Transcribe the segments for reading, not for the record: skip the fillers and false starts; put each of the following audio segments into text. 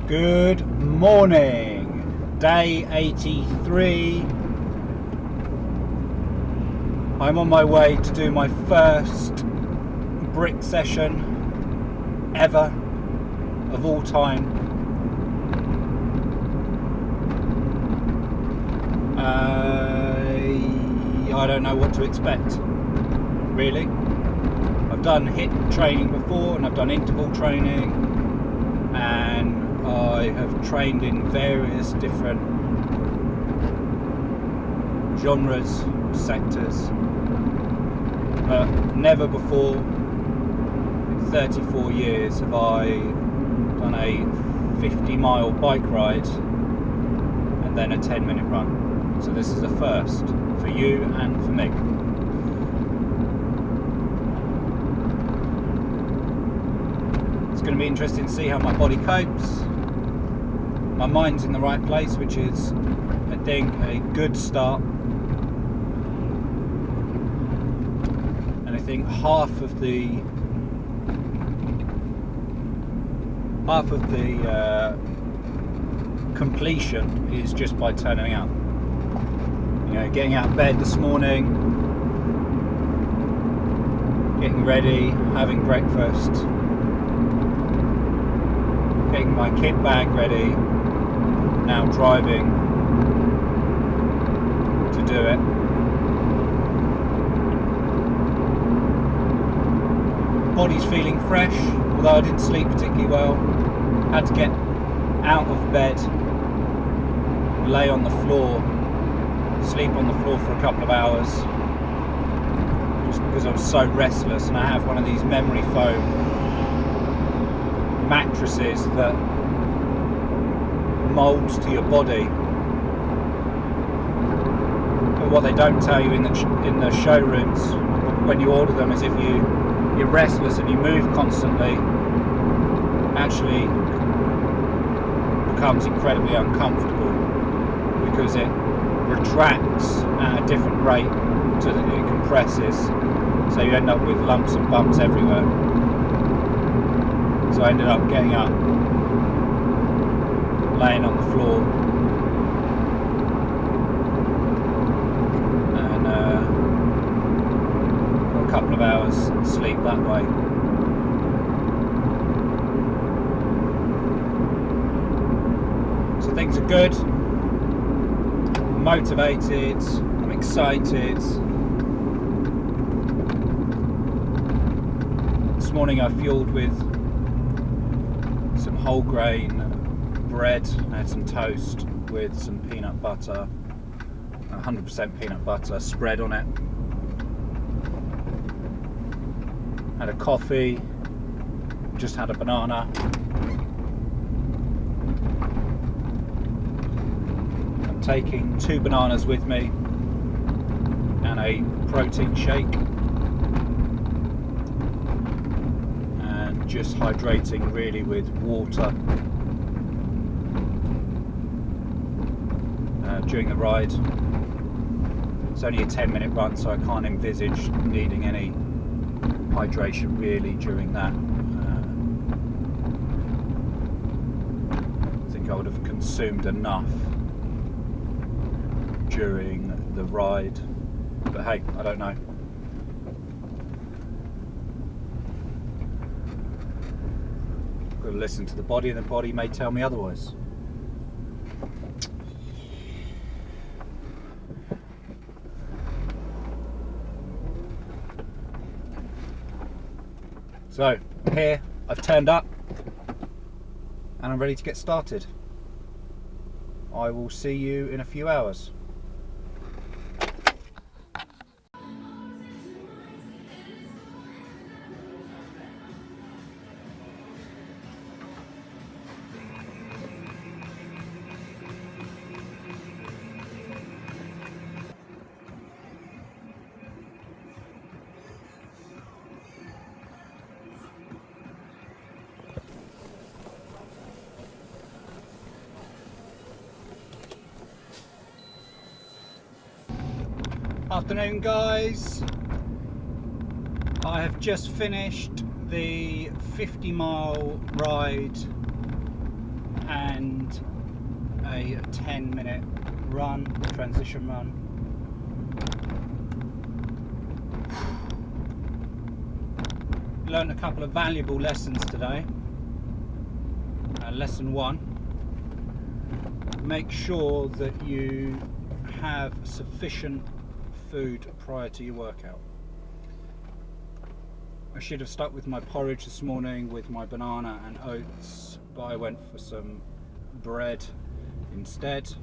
Good morning, day 83. I'm on my way to do my first brick session ever of all time. I don't know what to expect, really. I've done HIIT training before and I've done interval training, and I have trained in various different genres, sectors, but never before in 34 years have I done a 50-mile bike ride and then a 10-minute run. So this is a first for you and for me. It's going to be interesting to see how my body copes. My mind's in the right place, which is, I think, a good start. And I think half of the completion is just by turning out. You know, getting out of bed this morning, getting ready, having breakfast, getting my kit bag ready, now driving to do it. Body's feeling fresh, although I didn't sleep particularly well. Had to get out of bed, lay on the floor, sleep on the floor for a couple of hours, just because I was so restless. And I have one of these memory foam mattresses that molds to your body. But what they don't tell you in the showrooms when you order them is if you're restless and you move constantly, actually becomes incredibly uncomfortable because it retracts at a different rate so that it compresses, so you end up with lumps and bumps everywhere. So I ended up getting up, laying on the floor, and for a couple of hours sleep that way. So things are good. Motivated, I'm excited. This morning I fueled with some whole grain bread. I had some toast with some peanut butter, 100% peanut butter spread on it. Had a coffee, just had a banana. Taking 2 bananas with me and a protein shake, and just hydrating really with water during the ride. It's only a 10-minute run, so I can't envisage needing any hydration really during that. I think I would have consumed enough during the ride, but hey, I don't know. Got to listen to the body, and the body may tell me otherwise. So I'm here, I've turned up, and I'm ready to get started. I will see you in a few hours. Afternoon, guys. I have just finished the 50-mile ride and a 10-minute run, transition run. Learned a couple of valuable lessons today. Lesson 1, make sure that you have sufficient food prior to your workout. I should have stuck with my porridge this morning with my banana and oats, but I went for some bread instead,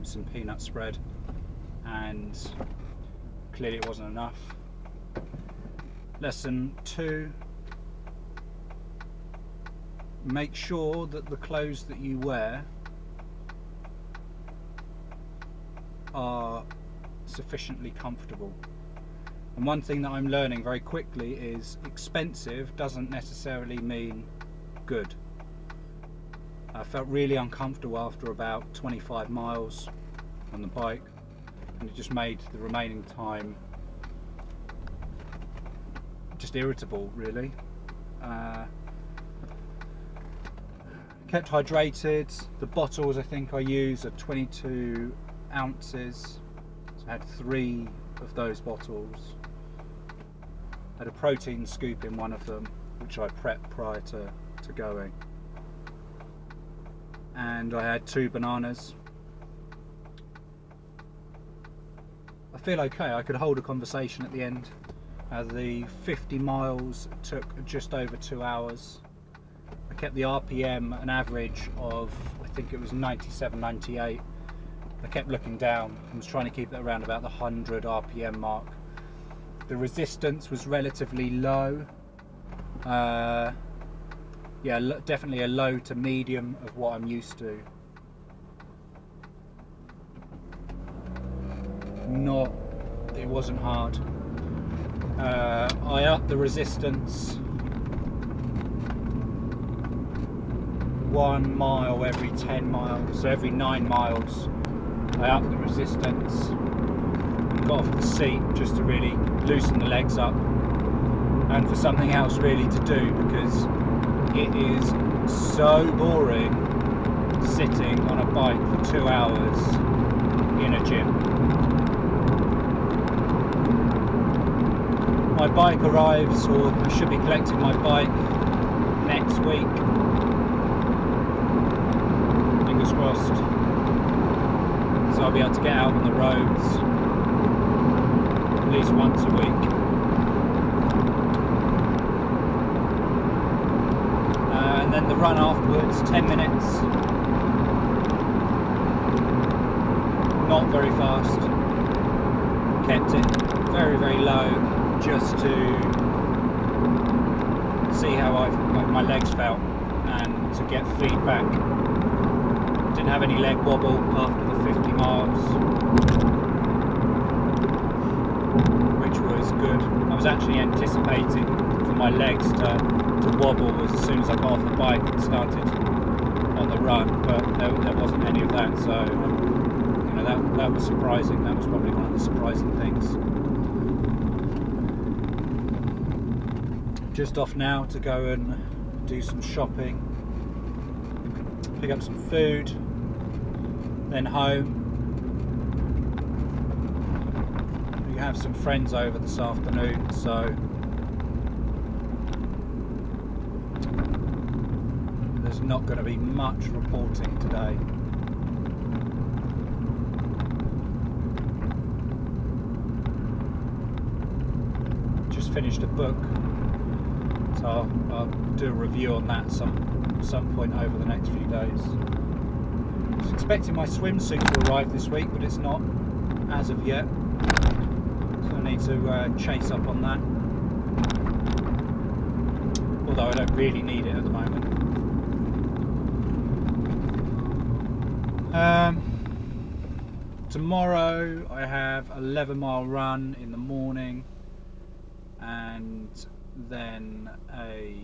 some peanut spread, and clearly it wasn't enough. Lesson 2, make sure that the clothes that you wear are sufficiently comfortable. And one thing that I'm learning very quickly is expensive doesn't necessarily mean good. I felt really uncomfortable after about 25 miles on the bike, and it just made the remaining time just irritable, really. Kept hydrated. The bottles I think I use are 22 ounces, so I had 3 of those bottles. I had a protein scoop in one of them, which I prepped prior to going, and I had 2 bananas. I feel okay. I could hold a conversation at the end. The 50 miles took just over 2 hours. I kept the RPM an average of, I think it was 97, 98. I kept looking down and was trying to keep it around about the 100 RPM mark. The resistance was relatively low. Yeah, definitely a low to medium of what I'm used to. It wasn't hard. I upped the resistance 1 mile every 10 miles, so every 9 miles I upped the resistance and got off the seat just to really loosen the legs up, and for something else really to do, because it is so boring sitting on a bike for 2 hours in a gym. My bike arrives, or I should be collecting my bike next week. Fingers crossed. So I'll be able to get out on the roads at least once a week. And then the run afterwards, 10 minutes. Not very fast. Kept it very, very low, just to see how my legs felt and to get feedback. Didn't have any leg wobble after the 50 miles, which was good. I was actually anticipating for my legs to wobble as soon as I got off the bike and started on the run, but there wasn't any of that, so you know, that was surprising. That was probably one of the surprising things. Just off now to go and do some shopping, pick up some food, then home. We have some friends over this afternoon, so there's not going to be much reporting today. Just finished a book, so I'll do a review on that some point over the next few days. I was expecting my swimsuit to arrive this week, but it's not as of yet, so I need to chase up on that, although I don't really need it at the moment. Tomorrow I have an 11-mile run in the morning, and then a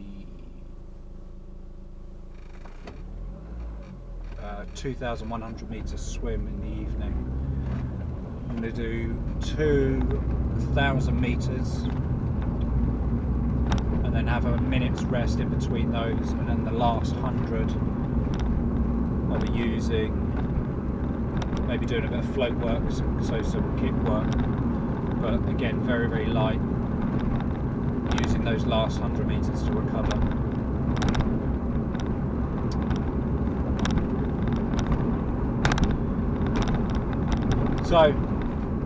2,100 meter swim in the evening. I'm going to do 2,000 meters and then have a minute's rest in between those, and then the last 100 overusing, maybe doing a bit of float work, so some kick work, but again very, very light, using those last 100 meters to recover. So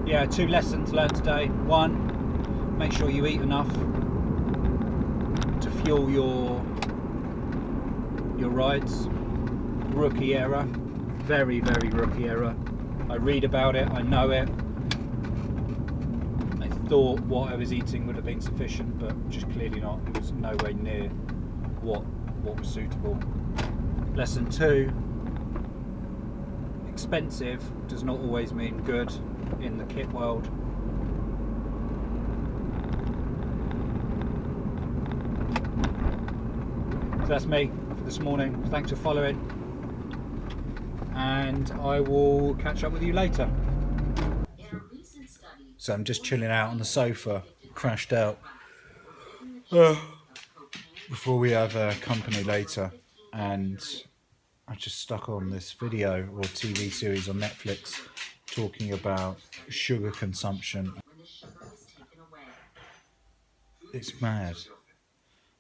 yeah, 2 lessons learned today. 1, make sure you eat enough to fuel your rides. Rookie error, very, very rookie error. I read about it, I know it. I thought what I was eating would have been sufficient, but just clearly not. It was nowhere near what was suitable. Lesson 2, expensive does not always mean good in the kit world. So that's me for this morning. Thanks for following, and I will catch up with you later. So I'm just chilling out on the sofa, crashed out, before we have company later, and I just stuck on this video or TV series on Netflix talking about sugar consumption. It's mad,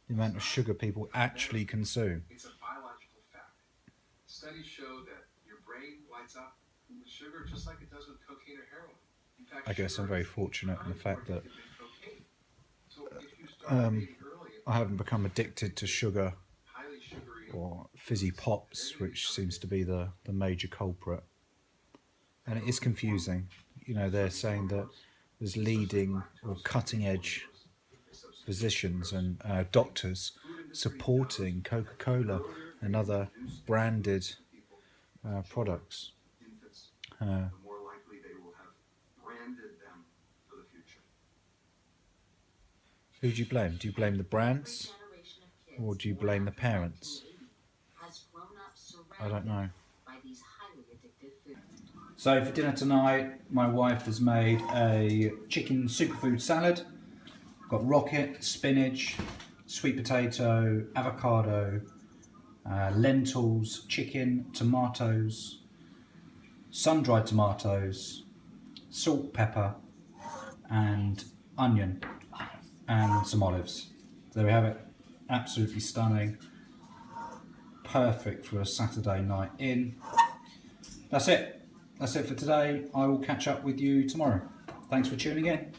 the amount of sugar people actually consume. It's a biological fact. Studies show that your brain lights up with sugar just like it does with cocaine or heroin. In fact, I guess I'm very fortunate in the fact that I haven't become addicted to sugar or fizzy pops, which seems to be the major culprit. And it is confusing. You know, they're saying that there's leading or cutting edge physicians and doctors supporting Coca-Cola and other branded products. The more likely they will have branded them for the future. Who do you blame? Do you blame the brands or do you blame the parents? I don't know. So for dinner tonight, my wife has made a chicken superfood salad. Got rocket, spinach, sweet potato, avocado, lentils, chicken, tomatoes, sun-dried tomatoes, salt, pepper, and onion, and some olives. There we have it. Absolutely stunning. Perfect for a Saturday night in. That's it. That's it for today. I will catch up with you tomorrow. Thanks for tuning in.